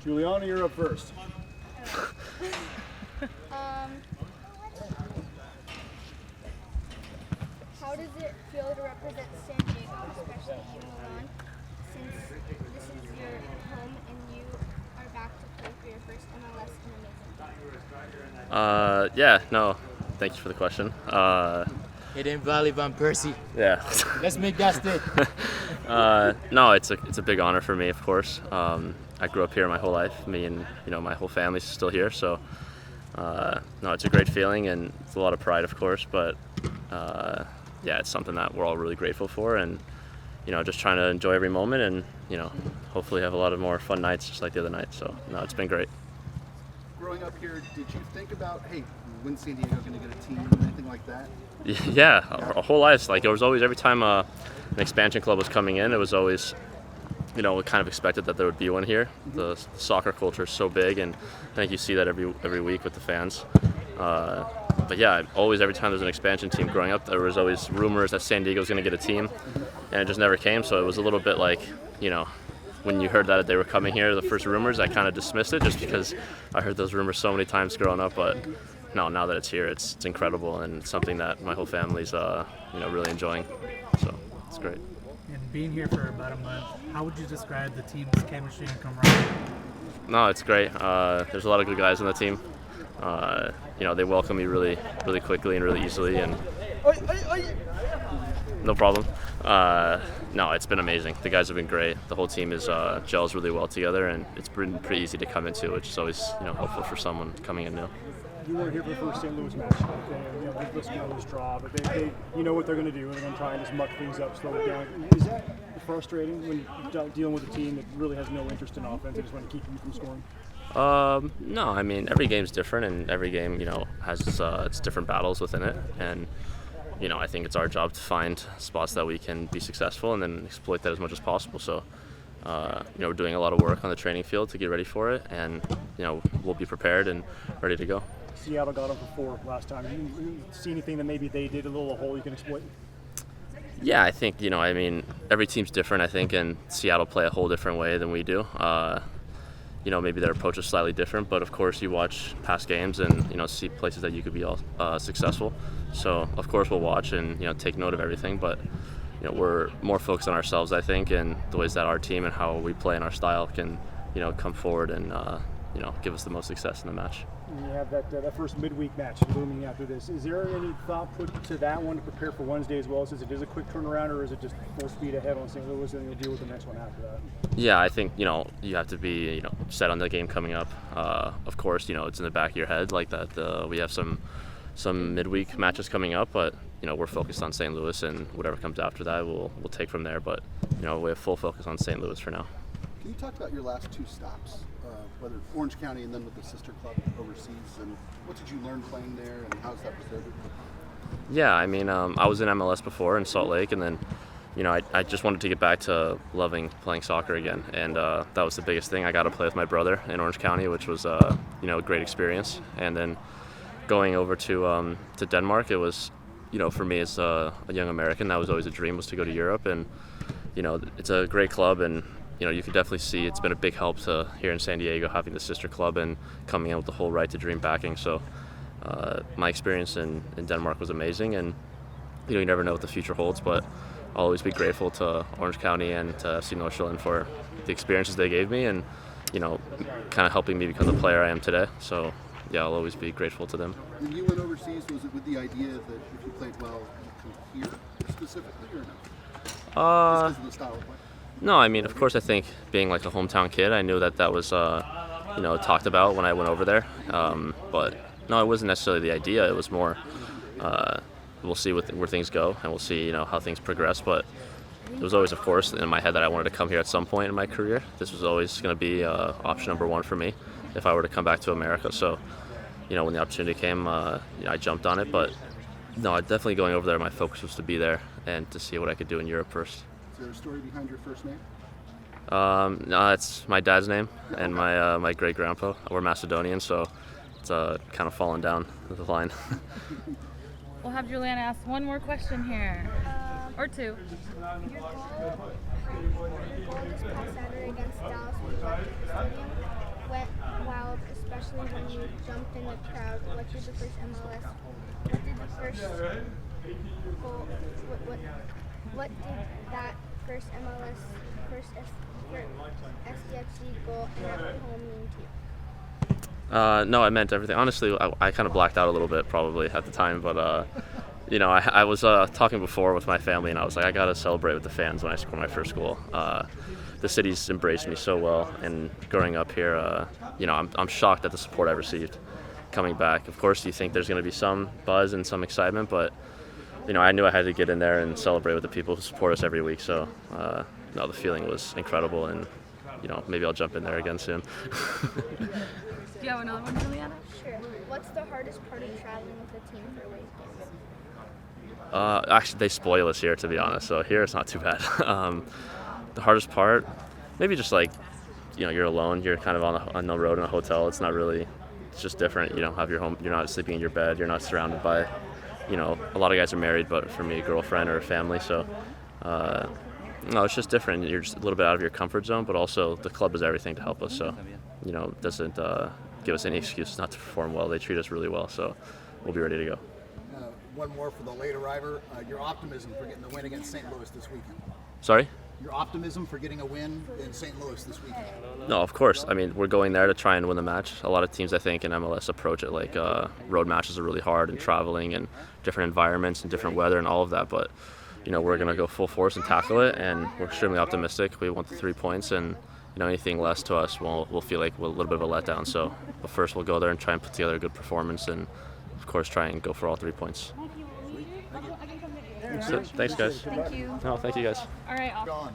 Juliana, you're up first. How does it feel to represent San Diego, especially in Milan, since this is your home and you are back to play for your first MLS in amazing? Yeah, no, thank you for the question. Hidden Valley Van Persie. Yeah. Let's make that stick. No, it's a big honor for me, of course. I grew up here my whole life. Me and my whole family's still here, so no, it's a great feeling and it's a lot of pride, of course. But yeah, it's something that we're all really grateful for, and just trying to enjoy every moment, and hopefully have a lot of more fun nights, just like the other night. So no, it's been great. Growing up here, did you think about, hey, when's San Diego going to get a team, anything like that? Yeah, our whole lives. Like, it was always, every time an expansion club was coming in, it was always, we kind of expected that there would be one here. The soccer culture is so big, and I think you see that every week with the fans. But yeah, always, every time there's an expansion team growing up, there was always rumors that San Diego was going to get a team, and it just never came. So it was a little bit like, when you heard that they were coming here, the first rumors, I kind of dismissed it just because I heard those rumors so many times growing up. But no, now that it's here, it's incredible, and it's something that my whole family's really enjoying. So it's great. And being here for about a month, how would you describe the team's chemistry and camaraderie? No, it's great. There's a lot of good guys on the team. They welcome me really, really quickly and really easily, and no problem. No, it's been amazing. The guys have been great. The whole team gels really well together, and it's been pretty easy to come into, which is always helpful for someone coming in new. You weren't here for the first St. Louis match. This goes draw, but they you know what they're going to do. They're going to try and just muck things up, slow it down. Is that frustrating when you're dealing with a team that really has no interest in offense? They just want to keep you from scoring? No, I mean, every game's different, and every game, has its different battles within it. And, I think it's our job to find spots that we can be successful and then exploit that as much as possible. So, we're doing a lot of work on the training field to get ready for it, and, we'll be prepared and ready to go. Seattle got them for 4 last time. You see anything that maybe they did a little hole you can exploit? Yeah, I think, every team's different, I think, and Seattle play a whole different way than we do. Maybe their approach is slightly different, but of course you watch past games and, see places that you could be successful. So, of course, we'll watch and, take note of everything, but, we're more focused on ourselves, I think, and the ways that our team and how we play in our style can, come forward and, give us the most success in the match. And you have that first midweek match looming after this. Is there any thought put to that one to prepare for Wednesday as well, since it is a quick turnaround, or is it just full speed ahead on St. Louis and you'll deal with the next one after that? Yeah, I think, you have to be, set on the game coming up. Of course, it's in the back of your head like that. We have some midweek matches coming up, but, we're focused on St. Louis, and whatever comes after that, we'll take from there. But, we have full focus on St. Louis for now. Can you talk about your last 2 stops, whether Orange County and then with the sister club overseas, and what did you learn playing there, and how's that prepared you? Yeah, I mean, I was in MLS before in Salt Lake, and then, I just wanted to get back to loving playing soccer again, and that was the biggest thing. I got to play with my brother in Orange County, which was, a great experience. And then going over to Denmark, it was, for me as a young American, that was always a dream, was to go to Europe, and, it's a great club, and you can definitely see it's been a big help to here in San Diego having the sister club and coming in with the whole Right to Dream backing. So my experience in Denmark was amazing, and you never know what the future holds, but I'll always be grateful to Orange County and to FC Nordsjælland for the experiences they gave me, and kind of helping me become the player I am today. So yeah, I'll always be grateful to them. When you went overseas, was it with the idea that if you played well, you come here specifically, or no? Just because of the style of play? No, I mean, of course, I think being like a hometown kid, I knew that was, talked about when I went over there. But no, it wasn't necessarily the idea. It was more, we'll see where things go, and we'll see, how things progress. But it was always, of course, in my head that I wanted to come here at some point in my career. This was always going to be option number 1 for me if I were to come back to America. So, when the opportunity came, I jumped on it. But no, definitely going over there, my focus was to be there and to see what I could do in Europe first. Is there a story behind your first name? No, it's my dad's name and my great grandpa. We're Macedonian, so it's kind of fallen down the line. We'll have Juliana ask one more question here, or 2. Your goal this past Saturday against Dallas was back in the stadium. you jumped in the crowd. What did the first MLS? What did the first goal? What did that first MLS SDFC goal and at home mean to you? No, I meant everything. Honestly, I kind of blacked out a little bit probably at the time, but you know, I was talking before with my family, and I was like, I gotta celebrate with the fans when I score my first goal. The city's embraced me so well, and growing up here, you know, I'm shocked at the support I received coming back. Of course, you think there's going to be some buzz and some excitement, but you know, I knew I had to get in there and celebrate with the people who support us every week. So, no, the feeling was incredible, and you know, maybe I'll jump in there again soon. Do you have another one, Juliana? Sure. What's the hardest part of traveling with the team for away games? Actually, they spoil us here, to be honest. So here it's not too bad. The hardest part, maybe just like, you know, you're alone. You're kind of on the road in a hotel. It's not really. It's just different. You don't have your home. You're not sleeping in your bed. You're not surrounded by, you know, a lot of guys are married, but for me, a girlfriend or a family. So, no, it's just different. You're just a little bit out of your comfort zone, but also the club is everything to help us. So, you know, it doesn't give us any excuse not to perform well. They treat us really well. So, we'll be ready to go. One more for the late arriver. Your optimism for getting the win against St. Louis this weekend. Sorry? Your optimism for getting a win in St. Louis this weekend. No, of course. I mean, we're going there to try and win the match. A lot of teams, I think, in MLS approach it like road matches are really hard and traveling and different environments and different weather and all of that. But, you know, we're going to go full force and tackle it, and we're extremely optimistic. We want the 3 points, and, you know, anything less to us, we'll feel like a little bit of a letdown. So, but first we'll go there and try and put together a good performance and, of course, try and go for all 3 points. Thanks, guys. Thank you. No, thank you, guys. All right, off.